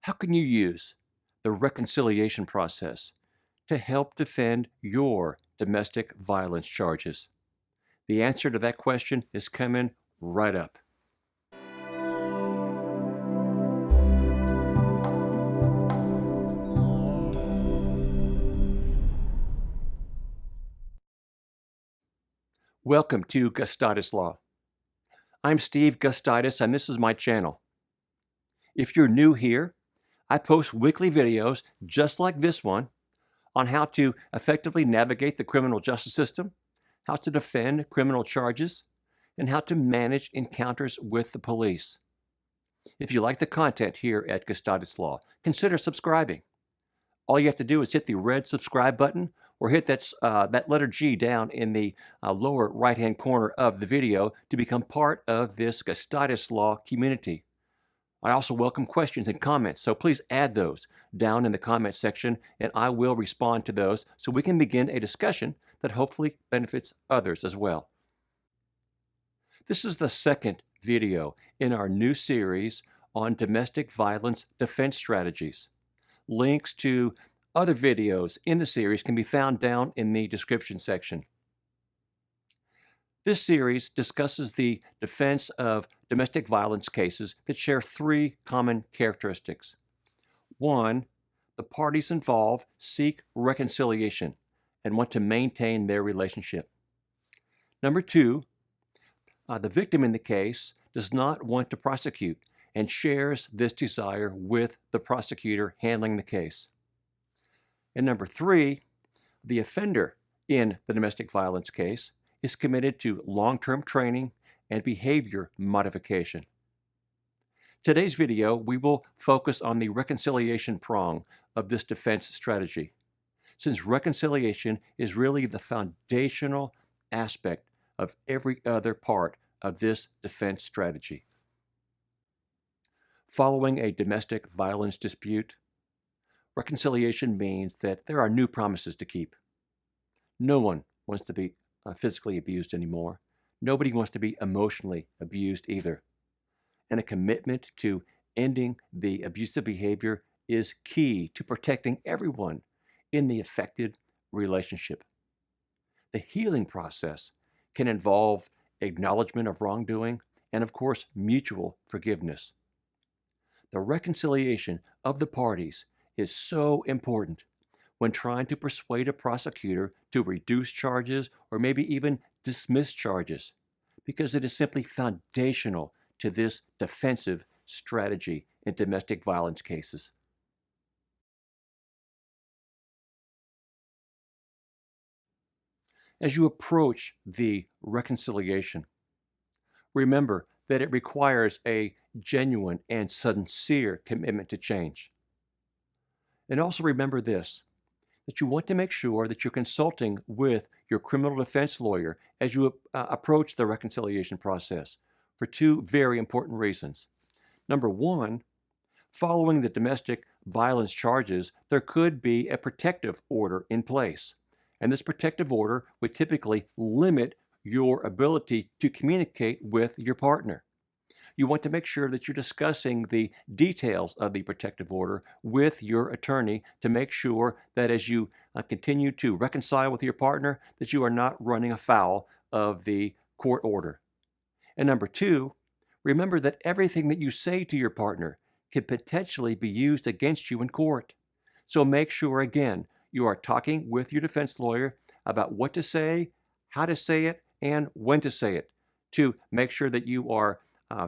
How can you use the reconciliation process to help defend your domestic violence charges? The answer to that question is coming right up. Welcome to Gustitislaw. I'm Steve Gustitis, and this is my channel. If you're new here, I post weekly videos just like this one on how to effectively navigate the criminal justice system, how to defend criminal charges, and how to manage encounters with the police. If you like the content here at Gustitislaw, consider subscribing. All you have to do is hit the red subscribe button or hit that letter G down in the lower right-hand corner of the video to become part of this Gustitislaw community. I also welcome questions and comments, so please add those down in the comment section and I will respond to those so we can begin a discussion that hopefully benefits others as well. This is the second video in our new series on domestic violence defense strategies. Links to other videos in the series can be found down in the description section. This series discusses the defense of domestic violence cases that share three common characteristics. One, the parties involved seek reconciliation and want to maintain their relationship. Number two, the victim in the case does not want to prosecute and shares this desire with the prosecutor handling the case. And number three, the offender in the domestic violence case is committed to long-term training and behavior modification. Today's video, we will focus on the reconciliation prong of this defense strategy, since reconciliation is really the foundational aspect of every other part of this defense strategy. Following a domestic violence dispute, reconciliation means that there are new promises to keep. No one wants to be physically abused anymore. Nobody wants to be emotionally abused either. And a commitment to ending the abusive behavior is key to protecting everyone in the affected relationship. The healing process can involve acknowledgement of wrongdoing and, of course, mutual forgiveness. The reconciliation of the parties is so important when trying to persuade a prosecutor to reduce charges or maybe even dismiss charges, because it is simply foundational to this defensive strategy in domestic violence cases. As you approach the reconciliation, remember that it requires a genuine and sincere commitment to change. And also remember this, that you want to make sure that you're consulting with your criminal defense lawyer as you approach the reconciliation process for two very important reasons. Number one, following the domestic violence charges, there could be a protective order in place. And this protective order would typically limit your ability to communicate with your partner. You want to make sure that you're discussing the details of the protective order with your attorney to make sure that as you continue to reconcile with your partner, that you are not running afoul of the court order. And number two, remember that everything that you say to your partner could potentially be used against you in court. So make sure, again, you are talking with your defense lawyer about what to say, how to say it, and when to say it to make sure that you are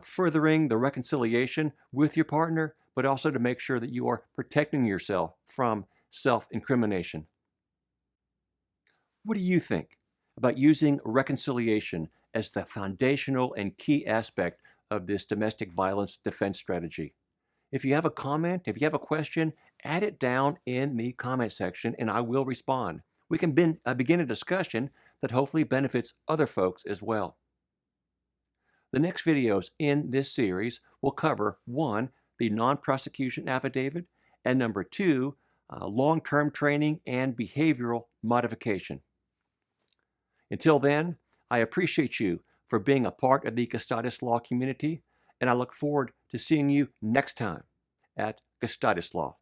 furthering the reconciliation with your partner, but also to make sure that you are protecting yourself from self-incrimination. What do you think about using reconciliation as the foundational and key aspect of this domestic violence defense strategy? If you have a comment, if you have a question, add it down in the comment section and I will respond. We can begin a discussion that hopefully benefits other folks as well. The next videos in this series will cover, one, the non-prosecution affidavit, and number two, long-term training and behavioral modification. Until then, I appreciate you for being a part of the Gustitis Law community, and I look forward to seeing you next time at Gustitislaw.